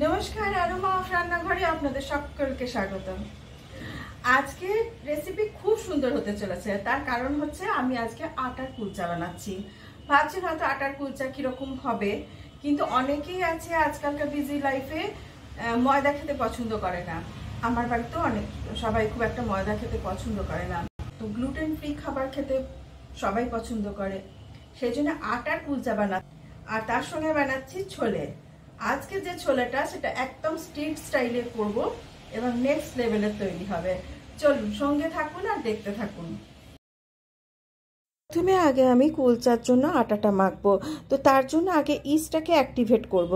নমস্কার, aroma of রান্নাঘরে আপনাদের সকলকে স্বাগত। আজকে রেসিপি খুব সুন্দর হতে চলেছে। তার কারণ হচ্ছে আমি আজকে আটার কুলচা বানাচ্ছি। ভাবছেন হয়তো আটার কুলচা কিরকম হবে, কিন্তু অনেকেই আছে আজকালকার বিজি লাইফে ময়দা খেতে পছন্দ করে না। আমার বাড়িতেও সবাই খুব একটা ময়দা খেতে পছন্দ করে না, তো গ্লুটেন ফ্রি খাবার খেতে সবাই পছন্দ করে। সেই জন্য আটার কুলচা বানাচ্ছি, আর তার সঙ্গে বানাচ্ছি ছোলে। আজকে যে ছোলেটা সেটা একদম স্ট্রিট স্টাইলে করব এবং নেক্সট লেভেলের তৈরি হবে। চলুন সঙ্গে থাকুন আর দেখতে থাকুন। প্রথমে আগে আমি কুলচার জন্য আটাটা মাখবো, তো তার জন্য আগে ইস্টটাকে অ্যাক্টিভেট করব।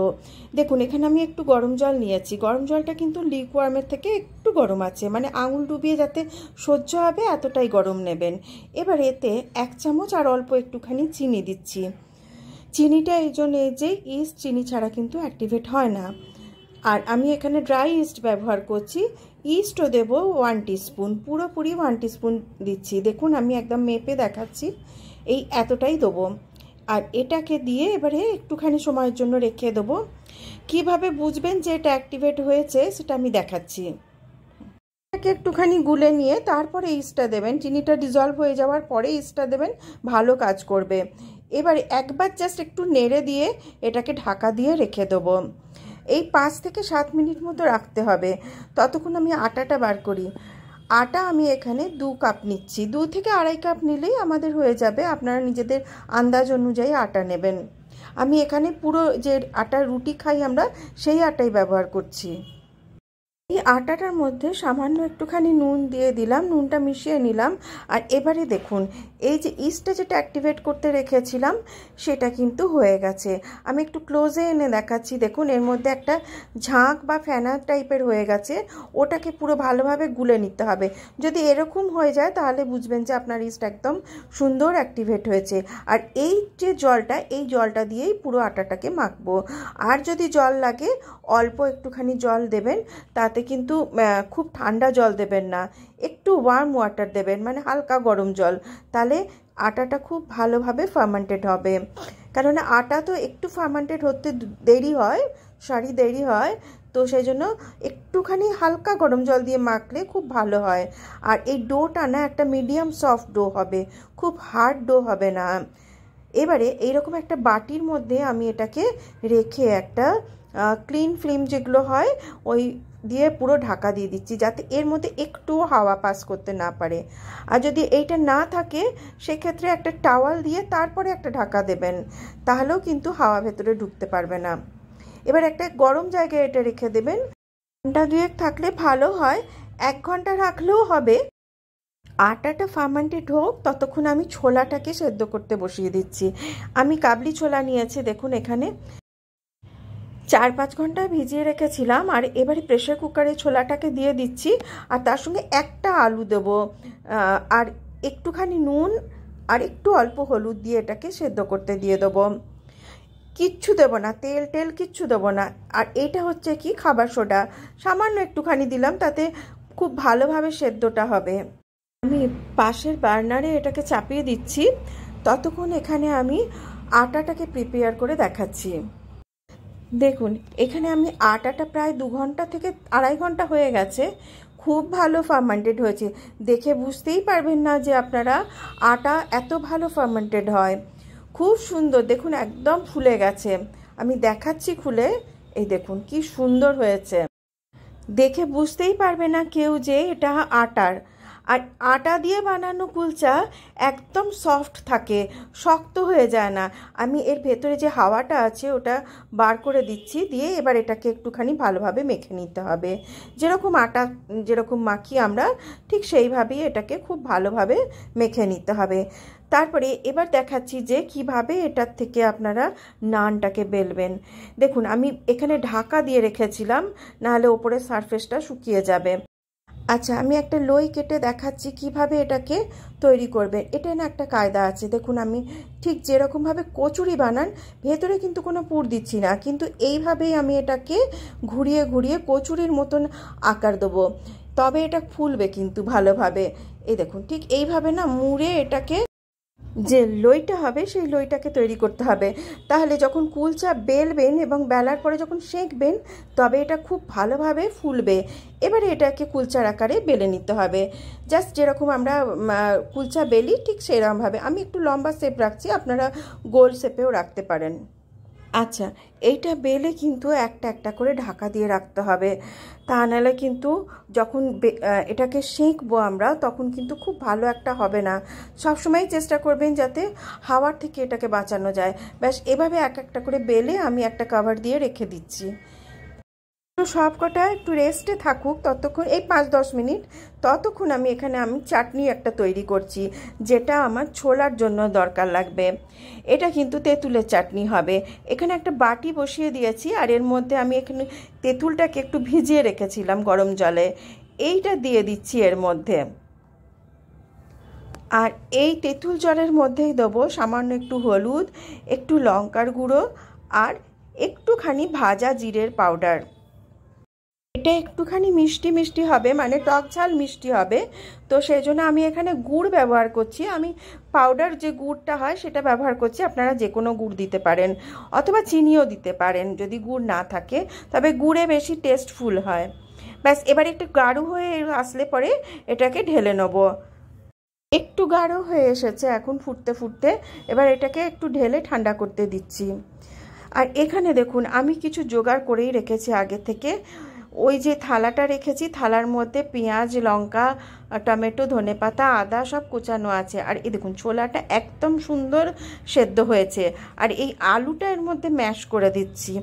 দেখুন এখানে আমি একটু গরম জল নিয়েছি। গরম জলটা কিন্তু লিকুয়ার্মের থেকে একটু গরম আছে, মানে আঙুল ডুবিয়ে যাতে সহ্য হবে এতটাই গরম নেবেন। এবার এতে 1 চামচ আর অল্প একটুখানি চিনি দিচ্ছি। চিনিটা এই জন্য যে ইস্ট চিনি ছাড়া কিন্তু অ্যাক্টিভেট হয় না। আর আমি এখানে ড্রাই ইস্ট ব্যবহার করছি। ইস্টও দেবো 1 টিস্পুন, পুরোপুরি 1 টিস্পুন দিচ্ছি। দেখুন আমি একদম মেপে দেখাচ্ছি, এই এতটাই দেবো। আর এটাকে দিয়ে এবারে একটুখানি সময়ের জন্য রেখে দেবো। কিভাবে বুঝবেন যে এটা অ্যাক্টিভেট হয়েছে সেটা আমি দেখাচ্ছি। এটাকে একটুখানি গুলে নিয়ে তারপরে ইস্টটা দেবেন। চিনিটা ডিজলভ হয়ে যাওয়ার পরে ইস্টটা দেবেন, ভালো কাজ করবে। এবারে একবার জাস্ট একটু নেড়ে দিয়ে এটাকে ঢাকা দিয়ে রেখে দেবো। এই 5 থেকে 7 মিনিট মতো রাখতে হবে। ততক্ষণ আমি আটাটা বার করি। আটা আমি এখানে 2 কাপ নিচ্ছি। 2 থেকে 2.5 কাপ নিলেই আমাদের হয়ে যাবে। আপনারা নিজেদের আন্দাজ অনুযায়ী আটা নেবেন। আমি এখানে পুরো যে আটার রুটি খাই আমরা, সেই আটাই ব্যবহার করছি। এই আটাটার মধ্যে সামান্য একটুখানি নুন দিয়ে দিলাম, নুনটা মিশিয়ে নিলাম। আর এবারে দেখুন এই যে ইস্টটা যেটা অ্যাক্টিভেট করতে রেখেছিলাম সেটা কিন্তু হয়ে গেছে। আমি একটু ক্লোজে এনে দেখাচ্ছি। দেখুন এর মধ্যে একটা ঝাঁক বা ফেনা টাইপের হয়ে গেছে। ওটাকে পুরো ভালোভাবে গুলে নিতে হবে। যদি এরকম হয়ে যায় তাহলে বুঝবেন যে আপনার ইস্ট একদম সুন্দর অ্যাক্টিভেট হয়েছে। আর এই যে জলটা, এই জলটা দিয়েই পুরো আটাটাকে মাখবো। আর যদি জল লাগে অল্প একটুখানি জল দেবেন, তাতে কিন্তু খুব ঠান্ডা জল দেবেন না, একটু ওয়ার্ম ওয়াটার দেবেন, মানে হালকা গরম জল। তাহলে আটাটা খুব ভালোভাবে ফার্মেন্টেড হবে। কারণ আটা তো একটু ফার্মেন্টেড হতে দেরি হয়, তো সেই জন্য একটুখানি হালকা গরম জল দিয়ে মাখলে খুব ভালো হয়। আর এই ডোটা না একটা মিডিয়াম সফট ডো হবে, খুব হার্ড ডো হবে না। এবারে এইরকম একটা বাটির মধ্যে আমি এটাকে রেখে একটা ক্লিন ফিল্ম যেগুলো হয় ওই দিয়ে পুরো ঢাকা দিয়ে দিচ্ছি, যাতে এর মধ্যে একটুও হাওয়া পাস করতে না পারে। আর যদি এইটা না থাকে সেক্ষেত্রে একটা টাওয়াল দিয়ে তারপরে একটা ঢাকা দেবেন, তাহলেও কিন্তু হাওয়া ভেতরে ঢুকতে পারবে না। এবার একটা গরম জায়গায় এটা রেখে দেবেন। ঘন্টা 2 থাকলে ভালো হয়, 1 ঘন্টা রাখলেও হবে। আটাটা ফার্মেন্টেড হোক ততক্ষণ আমি ছোলাটাকে সেদ্ধ করতে বসিয়ে দিচ্ছি। আমি কাবলি ছোলা নিয়েছি, দেখুন এখানে 4-5 ঘন্টা ভিজিয়ে রেখেছিলাম। আর এবারে প্রেশার কুকারে ছোলাটাকে দিয়ে দিচ্ছি, আর তার সঙ্গে একটা আলু দেবো, আর একটুখানি নুন আর একটু অল্প হলুদ দিয়ে এটাকে সেদ্ধ করতে দিয়ে দেবো। কিচ্ছু দেবো না, তেল টেল কিচ্ছু দেবো না। আর এটা হচ্ছে কি খাবার সোডা, সামান্য একটুখানি দিলাম, তাতে খুব ভালোভাবে সেদ্ধটা হবে। আমি পাশের বার্নারে এটাকে চাপিয়ে দিচ্ছি। ততক্ষণ এখানে আমি আটাটাকে প্রিপেয়ার করে দেখাচ্ছি। দেখুন এখানে আমি আটাটা প্রায় 2 ঘন্টা থেকে 2.5 ঘন্টা হয়ে গেছে। খুব ভালো ফার্মেন্টেড হয়েছে, দেখে বুঝতেই পারবেন না যে আপনারা আটা এত ভালো ফার্মেন্টেড হয়। খুব সুন্দর, দেখুন একদম ফুলে গেছে। আমি দেখাচ্ছি খুলে, এই দেখুন কি সুন্দর হয়েছে। দেখে বুঝতেই পারবে না কেউ যে এটা আটার। আর আটা দিয়ে বানানো কুলচা একদম সফট থাকে, শক্ত হয়ে যায় না। আমি এর ভেতরে যে হাওয়াটা আছে ওটা বার করে দিচ্ছি, দিয়ে এবার এটাকে একটুখানি ভালোভাবে মেখে নিতে হবে। যেরকম আটা যেরকম মাখি আমরা, ঠিক সেইভাবেই এটাকে খুব ভালোভাবে মেখে নিতে হবে। তারপরে এবার দেখাচ্ছি যে কিভাবে এটার থেকে আপনারা নানটাকে বেলবেন। দেখুন আমি এখানে ঢাকা দিয়ে রেখেছিলাম, নাহলে ওপরের সারফেসটা শুকিয়ে যাবে। আচ্ছা আমি একটা লই কেটে দেখাচ্ছি কিভাবে এটাকে তৈরি করবেন। এটা না একটা কায়দা আছে। দেখুন আমি ঠিক যেরকমভাবে কচুরি বানান, ভেতরে কিন্তু কোনো পুর দিচ্ছি না, কিন্তু এইভাবেই আমি এটাকে ঘুরিয়ে ঘুরিয়ে কচুরির মতন আকার দেবো, তবে এটা ফুলবে কিন্তু ভালোভাবে। এই দেখুন ঠিক এইভাবে না মুড়ে এটাকে যে লইটা হবে সেই লইটাকে তৈরি করতে হবে। তাহলে যখন কুলচা বেলবেন এবং বেলার পরে যখন সেঁকবেন তবে এটা খুব ভালোভাবে ফুলবে। এবারে এটাকে কুলচার আকারে বেলে নিতে হবে, জাস্ট যেরকম আমরা কুলচা বেলি ঠিক সেরকমভাবে। আমি একটু লম্বা শেপ রাখছি, আপনারা গোল শেপেও রাখতে পারেন। আচ্ছা, এইটা বেলে কিন্তু একটা একটা করে ঢাকা দিয়ে রাখতে হবে, তা নাহলে কিন্তু যখন এটাকে সেঁকবো আমরা তখন কিন্তু খুব ভালো একটা হবে না। সবসময় চেষ্টা করবেন যাতে হাওয়ার থেকে এটাকে বাঁচানো যায়। ব্যাস এভাবে এক একটা করে বেলে আমি একটা কভার দিয়ে রেখে দিচ্ছি। সব কটা একটু রেস্টে থাকুক ততক্ষণ, এই 5-10 মিনিট। ততক্ষণ আমি চাটনি একটা তৈরি করছি, যেটা আমার ছোলার জন্য দরকার লাগবে। এটা কিন্তু তেঁতুলের চাটনি হবে। এখানে একটা বাটি বসিয়ে দিয়েছি, আর এর মধ্যে আমি এখানে তেঁতুলটাকে একটু ভিজিয়ে রেখেছিলাম গরম জলে, এইটা দিয়ে দিচ্ছি এর মধ্যে। আর এই তেঁতুল জলের মধ্যেই দেবো সামান্য একটু হলুদ, একটু লঙ্কার গুঁড়ো, আর একটুখানি ভাজা জিরের পাউডার। এটা একটুখানি মিষ্টি মিষ্টি হবে, মানে টক ঝাল মিষ্টি হবে। তো সেই জন্য আমি এখানে গুড় ব্যবহার করছি। আমি পাউডার যে গুড়টা হয় সেটা ব্যবহার করছি। আপনারা যে কোনো গুড় দিতে পারেন, অথবা চিনিও দিতে পারেন যদি গুড় না থাকে, তবে গুড়ে বেশি টেস্টফুল হয়। ব্যাস এবার একটু গাঢ় হয়ে আসলে পরে এটাকে ঢেলে নেব। একটু গাঢ় হয়ে এসেছে এখন ফুটতে ফুটতে, এবার এটাকে একটু ঢেলে ঠান্ডা করতে দিচ্ছি। আর এখানে দেখুন আমি কিছু জোগাড় করেই রেখেছি আগে থেকে। ওই যে থালাটা রেখেছি, থালার মধ্যে পেঁয়াজ, লঙ্কা, টমেটো, ধনেপাতা, আদা সব কুচানো আছে। আর এই দেখুন ছোলাটা একদম সুন্দর সেদ্ধ হয়েছে। আর এই আলুটা এর মধ্যে ম্যাশ করে দিচ্ছি।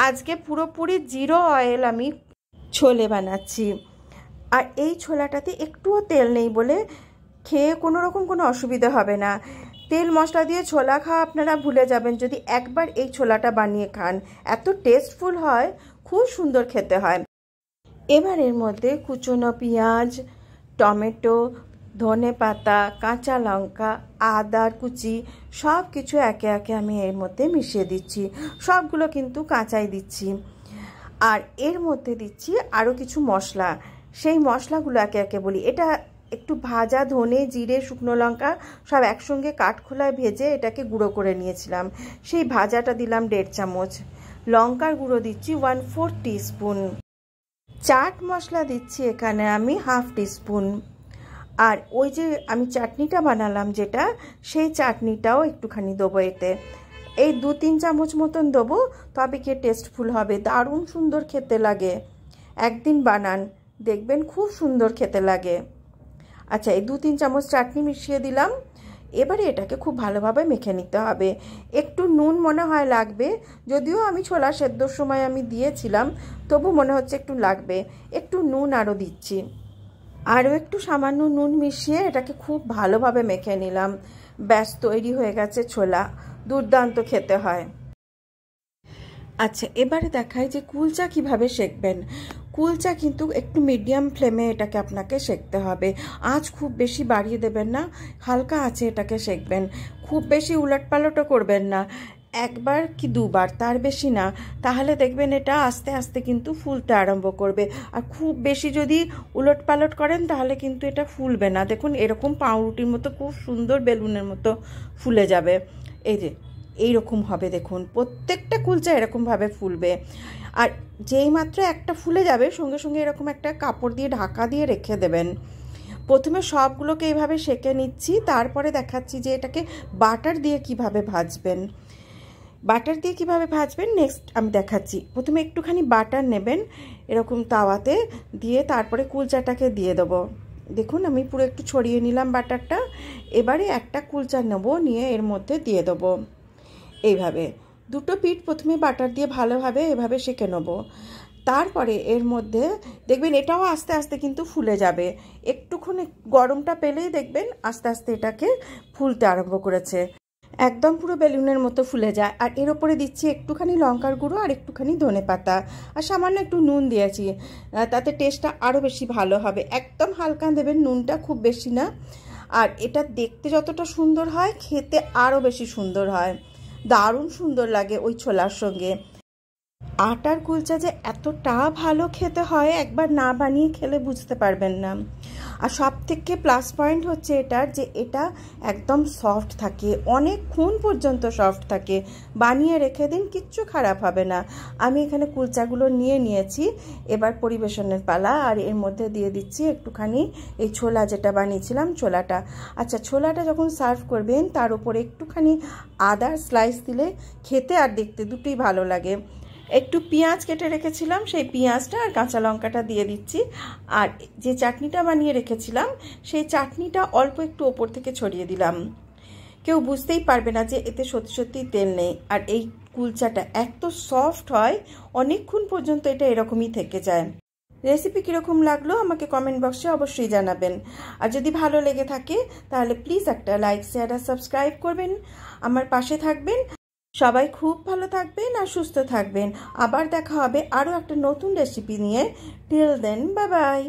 আজকে পুরোপুরি 0 অয়েল আমি ছোলে বানাচ্ছি। আর এই ছোলাটাতে একটুও তেল নেই বলে খেয়ে কোনো রকম কোনো অসুবিধা হবে না। তেল মশলা দিয়ে ছোলা খাওয়া আপনারা ভুলে যাবেন যদি একবার এই ছোলাটা বানিয়ে খান। এত টেস্টফুল হয়, খুব সুন্দর খেতে হয়। এবার এর মধ্যে কুচনো পেঁয়াজ, টমেটো, ধনেপাতা, কাঁচা লঙ্কা, আদার কুচি সব কিছু একে একে আমি এর মধ্যে মিশিয়ে দিচ্ছি। সবগুলো কিন্তু কাঁচাই দিচ্ছি। আর এর মধ্যে দিচ্ছি আরও কিছু মশলা। সেই মশলাগুলো একে একে বলি। এটা একটু ভাজা ধনে, জিরে, শুকনো লঙ্কা সব একসঙ্গে কাঠখোলায় ভেজে এটাকে গুঁড়ো করে নিয়েছিলাম, সেই ভাজাটা দিলাম 1.5 চামচ। লঙ্কার গুঁড়ো দিচ্ছি 1/4 টিস্পুন। চাট মশলা দিচ্ছি এখানে আমি 1/2 টিস্পুন। আর ওই যে আমি চাটনিটা বানালাম যেটা, সেই চাটনিটাও একটুখানি দেবো এতে। এই 2-3 চামচ মতন দেবো, তবে কি টেস্টফুল হবে, দারুণ সুন্দর খেতে লাগে। একদিন বানান, দেখবেন খুব সুন্দর খেতে লাগে। আচ্ছা, এই 2-3 চামচ চাটনি মিশিয়ে দিলাম। এবারে এটাকে খুব ভালোভাবে মেখে নিতে হবে। একটু নুন মনে হয় লাগবে, যদিও আমি ছোলা সেদ্ধর সময় আমি দিয়েছিলাম, তবু মনে হচ্ছে একটু লাগবে। একটু নুন আরও দিচ্ছি। আরও একটু সামান্য নুন মিশিয়ে এটাকে খুব ভালোভাবে মেখে নিলাম। ব্যাস তৈরি হয়ে গেছে ছোলা। দুর্দান্ত খেতে হয়। আচ্ছা, এবারে দেখাই যে কুলচা কিভাবে সেঁকবেন। কুলচা কিন্তু একটু মিডিয়াম ফ্লেমে এটাকে আপনাকে সেঁকতে হবে। আঁচ খুব বেশি বাড়িয়ে দেবেন না, হালকা আঁচে এটাকে সেঁকবেন। খুব বেশি উলটপালটও করবেন না, একবার কি দুবার, তার বেশি না। তাহলে দেখবেন এটা আস্তে আস্তে কিন্তু ফুলতে আরম্ভ করবে। আর খুব বেশি যদি উলটপালট করেন তাহলে কিন্তু এটা ফুলবে না। দেখুন এরকম পাউরুটির মতো খুব সুন্দর বেলুনের মতো ফুলে যাবে। এই যে এইরকম হবে, দেখুন প্রত্যেকটা কুলচা এরকমভাবে ফুলবে। আর যেই মাত্র একটা ফুলে যাবে সঙ্গে সঙ্গে এরকম একটা কাপড় দিয়ে ঢাকা দিয়ে রেখে দেবেন। প্রথমে সবগুলোকে এইভাবে সেঁকে নিচ্ছি, তারপরে দেখাচ্ছি যে এটাকে বাটার দিয়ে কিভাবে ভাজবেন। বাটার দিয়ে কিভাবে ভাজবেন নেক্সট আমি দেখাচ্ছি। প্রথমে একটুখানি বাটার নেবেন, এরকম তাওয়াতে দিয়ে তারপরে কুলচাটাকে দিয়ে দেবো। দেখুন আমি পুরো একটু ছড়িয়ে নিলাম বাটারটা। এবারে একটা কুলচা নেবো, নিয়ে এর মধ্যে দিয়ে দেবো। এইভাবে দুটো পিঠ প্রথমে বাটার দিয়ে ভালোভাবে এভাবে সেঁকে নেব। তারপরে এর মধ্যে দেখবেন এটাও আস্তে আস্তে কিন্তু ফুলে যাবে। একটুখানি গরমটা পেলেই দেখবেন আস্তে আস্তে এটাকে ফুলতে আরম্ভ করেছে, একদম পুরো বেলুনের মতো ফুলে যায়। আর এর ওপরে দিচ্ছি একটুখানি লঙ্কার গুঁড়ো আর একটুখানি ধনেপাতা, আর সামান্য একটু নুন দিয়েছি, তাতে টেস্টটা আরও বেশি ভালো হবে। একদম হালকা দেবেন নুনটা, খুব বেশি না। আর এটা দেখতে যতটা সুন্দর হয় খেতে আরও বেশি সুন্দর হয়, দারুণ সুন্দর লাগে ওই ছোলার সঙ্গে। আটার কুলচা যে এতটা ভালো খেতে হয়, একবার না বানিয়ে খেলে বুঝতে পারবেন না। আর সব থেকে প্লাস পয়েন্ট হচ্ছে এটার যে এটা একদম সফট থাকে, অনেকক্ষণ পর্যন্ত সফট থাকে। বানিয়ে রেখে দিন, কিচ্ছু খারাপ হবে না। আমি এখানে কুলচাগুলো নিয়ে নিয়েছি, এবার পরিবেশনের পালা। আর এর মধ্যে দিয়ে দিচ্ছি একটুখানি এই ছোলা যেটা বানিয়েছিলাম, ছোলাটা। আচ্ছা, ছোলাটা যখন সার্ভ করবেন তার উপরে একটুখানি আদার স্লাইস দিলে খেতে আর দেখতে দুটোই ভালো লাগে। একটু পেঁয়াজ কেটে রেখেছিলাম, সেই পেঁয়াজটা আর কাঁচা লঙ্কাটা দিয়ে দিচ্ছি। আর যে চাটনিটা বানিয়ে রেখেছিলাম সেই চাটনিটা অল্প একটু ওপর থেকে ছড়িয়ে দিলাম। কেউ বুঝতেই পারবে না যে এতে সত্যি সত্যি তেল নেই। আর এই কুলচাটা এত সফট হয়, অনেকক্ষণ পর্যন্ত এটা এরকমই থেকে যায়। রেসিপি কীরকম লাগলো আমাকে কমেন্ট বক্সে অবশ্যই জানাবেন। আর যদি ভালো লেগে থাকে তাহলে প্লিজ একটা লাইক, শেয়ার আর সাবস্ক্রাইব করবেন, আমার পাশে থাকবেন। সবাই খুব ভালো থাকবেন আর সুস্থ থাকবেন। আবার দেখা হবে আরও একটা নতুন রেসিপি নিয়ে। Till then, bye by.